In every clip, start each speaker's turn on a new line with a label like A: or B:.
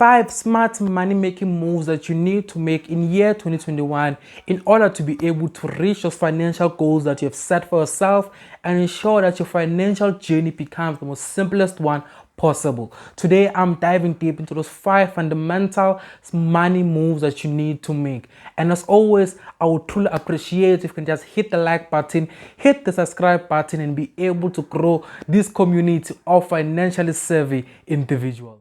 A: 5 smart money making moves that you need to make in year 2021 in order to be able to reach those financial goals that you have set for yourself and ensure that your financial journey becomes the most simplest one possible. Today I'm diving deep into those 5 fundamental money moves that you need to make. And as always, I would truly appreciate if you can just hit the like button, hit the subscribe button, and be able to grow this community of financially savvy individuals.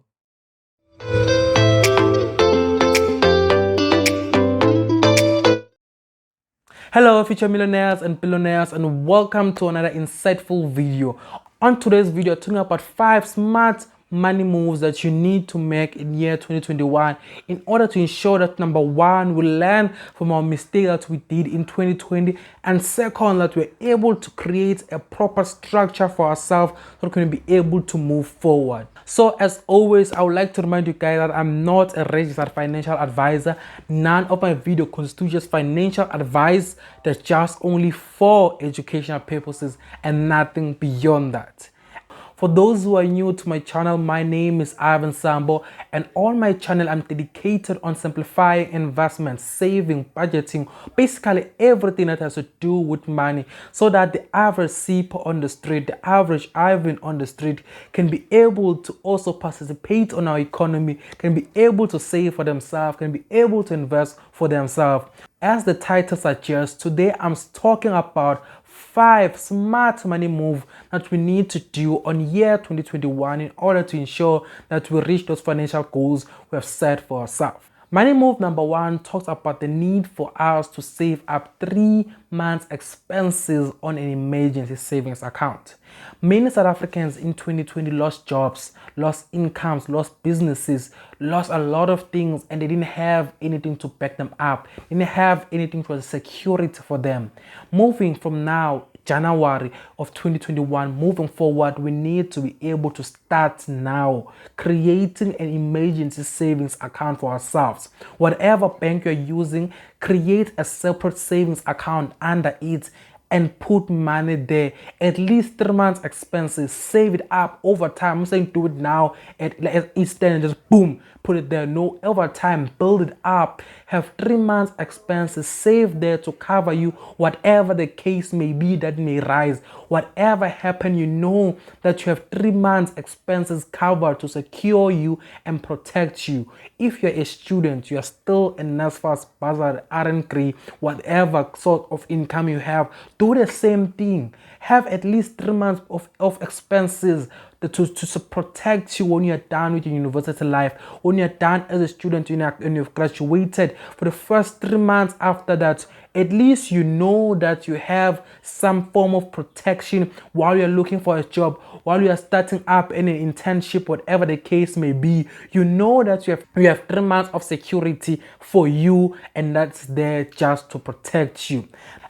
A: Hello future millionaires and billionaires, and welcome to another insightful video. On today's video, I'm talking about 5 smart money moves that you need to make in year 2021 in order to ensure that number 1, we learn from our mistake that we did in 2020, and second, that we're able to create a proper structure for ourselves so we can be able to move forward. So as always, I would like to remind you guys that I'm not a registered financial advisor. None of my video constitutes financial advice. That's just only for educational purposes and nothing beyond that. For those who are new to my channel, my name is Ivan Sambo, and on my channel I'm dedicated on simplifying investments, saving, budgeting, basically everything that has to do with money, so that the average CPO on the street, the average Ivan on the street can be able to also participate on our economy, can be able to save for themselves, can be able to invest for themselves. As the title suggests, today I'm talking about 5 smart money moves that we need to do on year 2021 in order to ensure that we reach those financial goals we have set for ourselves. Money move number 1 talks about the need for us to save up 3 months expenses on an emergency savings account. Many South Africans in 2020 lost jobs, lost incomes, lost businesses, lost a lot of things, and they didn't have anything to back them up. They didn't have anything for security for them. Moving from now, January of 2021, moving forward, we need to be able to start now creating an emergency savings account for ourselves. Whatever bank you're using, create a separate savings account under it and put money there. At least 3 months expenses, save it up over time. I'm saying do it now at each stand and just boom, put it there. No, over time, build it up. Have 3 months expenses saved there to cover you, whatever the case may be that may rise. Whatever happen, you know that you have 3 months expenses covered to secure you and protect you. If you're a student, you're still in NSFAS, bursary, R&C, whatever sort of income you have, do the same thing. Have at least 3 months of expenses to protect you when you're done with your university life, when you're done as a student and you've graduated. For the first 3 months after that, at least you know that you have some form of protection while you're looking for a job, while you're starting up in an internship, whatever the case may be. You know that you have 3 months of security for you, and that's there just to protect you.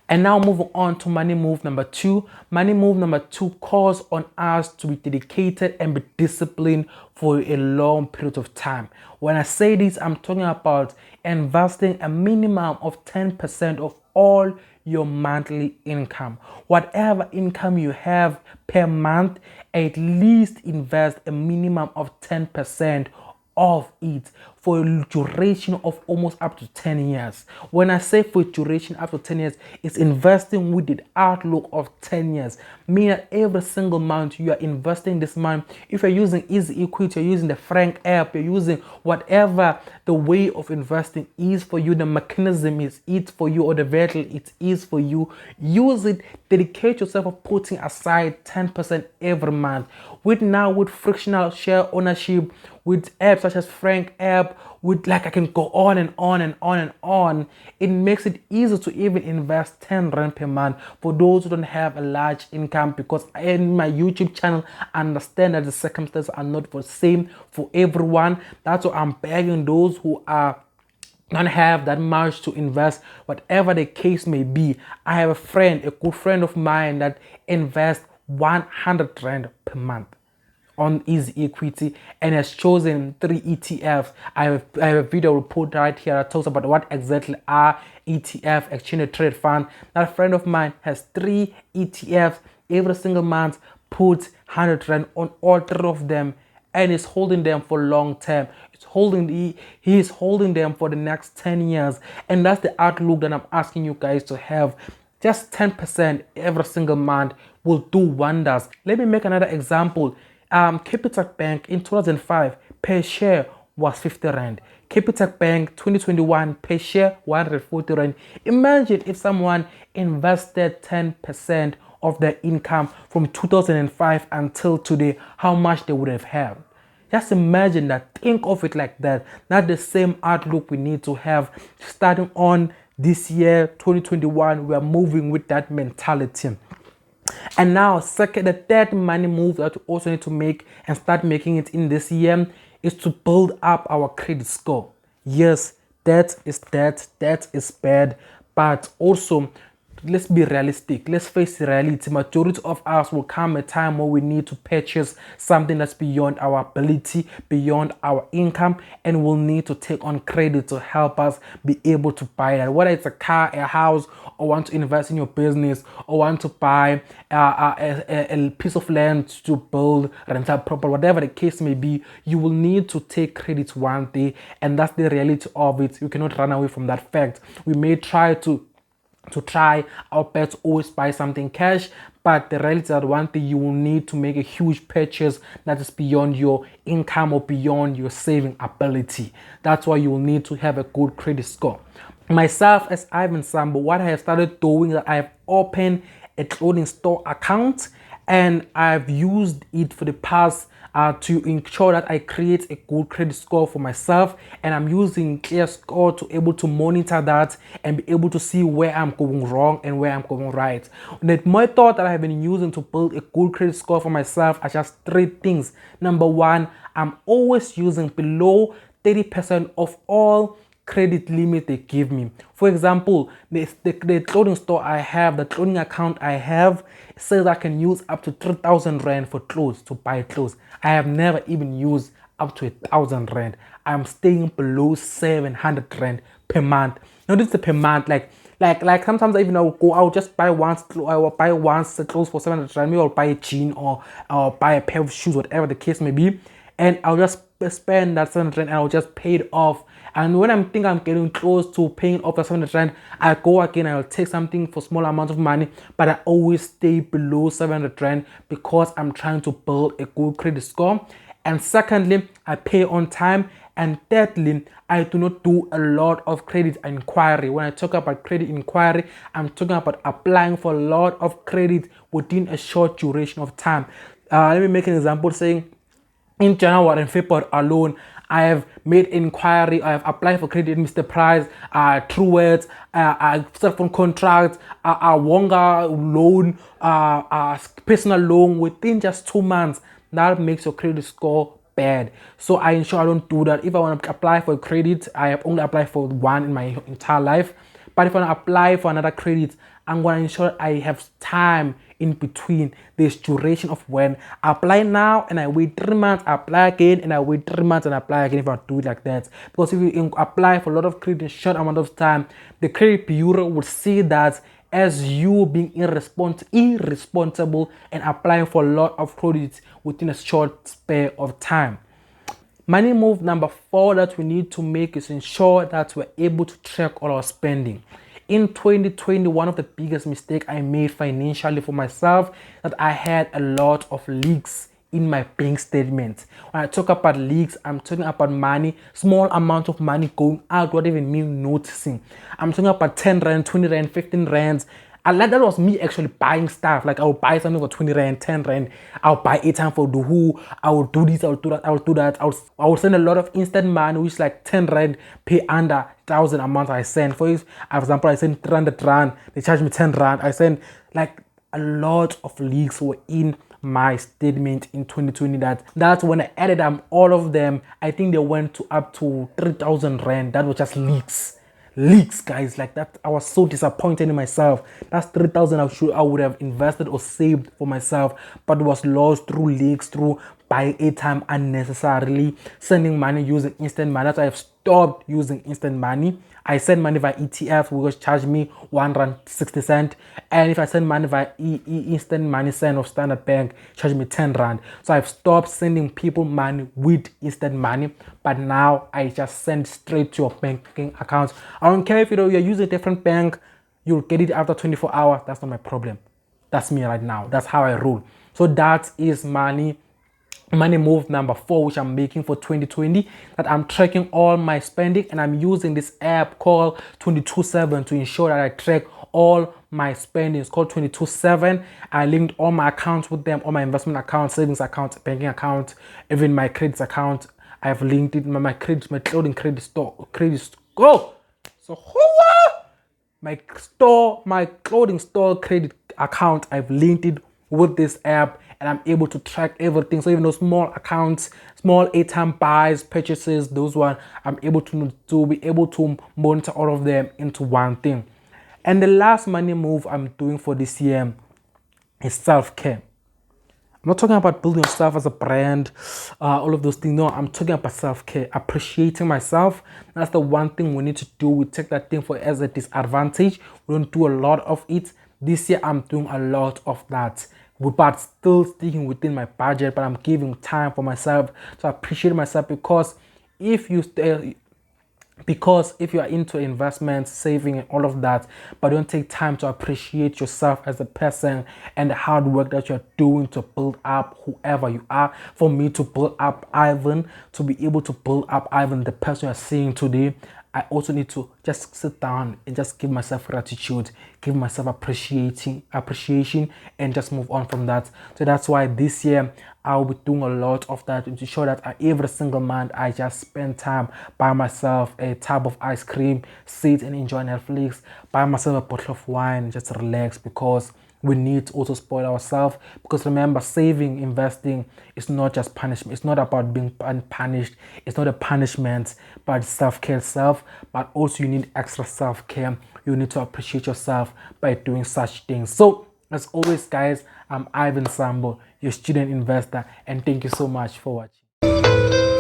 A: And now moving on to money move number 2. Money move number 2 calls on us to be dedicated and be disciplined for a long period of time. When I say this, I'm talking about investing a minimum of 10% of all your monthly income. Whatever income you have per month, at least invest a minimum of 10% of it for a duration of almost up to 10 years. When I say for duration up to 10 years, it's investing with the outlook of 10 years. Meaning that every single month you are investing this month. If you're using Easy Equity, you're using the Frank app, you're using whatever the way of investing is for you, the mechanism is it for you, or the vehicle it is for you, use it. Dedicate yourself of putting aside 10% every month. With frictional share ownership, with apps such as Frank app, with I can go on and on and on and on. It makes it easy to even invest 10 Rand per month for those who don't have a large income, because in my YouTube channel I understand that the circumstances are not the same for everyone. That's why I'm begging those who don't have that much to invest, whatever the case may be. I have a good friend of mine that invests 100 Rand per month on Easy Equity and has chosen 3 ETFs. I have a video report right here that talks about what exactly are ETF, exchange trade fund. That friend of mine has 3 ETFs. Every single month puts 100 Rand on all 3 of them, and is holding them for long term. He is holding them for the next 10 years. And that's the outlook that I'm asking you guys to have. Just 10% every single month will do wonders. Let me make another example. Capitec Bank in 2005 per share was 50 rand. Capitec Bank 2021 per share 140 rand. Imagine if someone invested 10% of their income from 2005 until today, how much they would have had. Just imagine that. Think of it like that. That's the same outlook we need to have starting on this year, 2021. We are moving with that mentality. And now, the third money move that we also need to make and start making it in this year is to build up our credit score. Yes, that is bad, but also let's be realistic. Let's face reality. Majority of us will come a time where we need to purchase something that's beyond our ability, beyond our income, and we'll need to take on credit to help us be able to buy that. Whether it's a car, a house, or want to invest in your business, or want to buy a piece of land to build, rental property, whatever the case may be, you will need to take credit one day, and that's the reality of it. You cannot run away from that fact. We may try to try our best to always buy something cash, but the reality is that one thing, you will need to make a huge purchase that is beyond your income or beyond your saving ability. That's why you will need to have a good credit score. Myself, as Ivan Sambo, what I have started doing is that I have opened a clothing store account, and I've used it for the past to ensure that I create a good credit score for myself, and I'm using Clear Score to able to monitor that and be able to see where I'm going wrong and where I'm going right. The method that I've been using to build a good credit score for myself are just three things. Number one, I'm always using below 30% of all credit limit they give me. For example, the clothing store I have, the clothing account I have, says I can use up to 3,000 rand for clothes, to buy clothes. I have never even used up to 1,000 rand. I'm staying below 700 rand per month. Notice the per month, like sometimes even I will go out, just buy once, I will buy once the clothes for 700 rand. Maybe I'll buy a jean or I'll buy a pair of shoes, whatever the case may be, and I'll just spend that 700 rand and I'll just pay it off. And when I'm getting close to paying off the 700 rand, I go again, I'll take something for small amount of money, but I always stay below 700 rand because I'm trying to build a good credit score. And secondly, I pay on time. And thirdly, I do not do a lot of credit inquiry. When I talk about credit inquiry, I'm talking about applying for a lot of credit within a short duration of time. Let me make an example saying, in January and February alone, I have made inquiry, I have applied for credit, Mr. Price, Truwords, cell phone contract, Wonga loan, personal loan within just 2 months. That makes your credit score bad. So I ensure I don't do that. If I want to apply for credit, I have only applied for one in my entire life. But if I want to apply for another credit, I'm going to ensure I have time in between this duration of when I apply now and I wait 3 months, I apply again, and I wait 3 months and apply again if I do it like that. Because if you apply for a lot of credit in a short amount of time, the credit bureau will see that as you being irresponsible and applying for a lot of credit within a short span of time. Money move number 4 that we need to make is ensure that we're able to track all our spending. In 2020, one of the biggest mistakes I made financially for myself, that I had a lot of leaks in my bank statement. When I talk about leaks, I'm talking about money, small amount of money going out, what even me noticing. I'm talking about 10 rand, 20 rand, 15 rands. And that was me actually buying stuff. Like I would buy something for 20 rand, 10 rand. I'll buy airtime for the who. I will do this, I will do that, I will do that. I will send a lot of instant money, which is like 10 rand, pay under 1,000 amount I send. For example, I send 300 rand, they charge me 10 rand. I send like a lot of leaks were in my statement in 2020. That's when I added up all of them. I think they went to up to 3,000 rand. That was just leaks, guys. Like that, I was so disappointed in myself. That's 3,000 I would have invested or saved for myself, but it was lost through leaks, through buying airtime unnecessarily, sending money using instant money. That's why I've stopped using instant money. I send money via ETF, which charge me R1.60, and if I send money via instant money send of Standard Bank, charge me R10. So I've stopped sending people money with instant money, but now I just send straight to your banking account. I don't care if you're using a different bank, you'll get it after 24 hours. That's not my problem. That's me right now. That's how I rule. So that is money move number 4, which I'm making for 2020, that I'm tracking all my spending, and I'm using this app called 22/7 to ensure that I track all my spending. It's called 22/7. I linked all my accounts with them, all my investment accounts, savings accounts, banking account, even my credits account. I've linked it, my credit, my clothing credit store, go. So my clothing store credit account, I've linked it with this app, and I'm able to track everything. So even those small accounts, small airtime buys, purchases, those one, I'm able to be able to monitor all of them into one thing. And the last money move I'm doing for this year is self-care. I'm not talking about building yourself as a brand, all of those things. No, I'm talking about self-care, appreciating myself. That's the one thing we need to do. We take that thing as a disadvantage. We don't do a lot of it. This year, I'm doing a lot of that, but still sticking within my budget. But I'm giving time for myself to appreciate myself, because if you are into investments, saving, and all of that, but don't take time to appreciate yourself as a person and the hard work that you're doing to build up whoever you are. For me to build up Ivan, to be able to build up Ivan, the person you're seeing today, I also need to just sit down and just give myself gratitude, give myself appreciation, and just move on from that. So that's why this year I'll be doing a lot of that to ensure that every single month I just spend time by myself, a tub of ice cream, sit and enjoy Netflix, buy myself a bottle of wine, just relax, because we need to also spoil ourselves. Because remember, saving, investing is not just punishment. It's not about being punished. It's not a punishment, but self-care itself. But also you need extra self-care. You need to appreciate yourself by doing such things. So as always, guys, I'm Ivan Sambo, your student investor, and thank you so much for watching.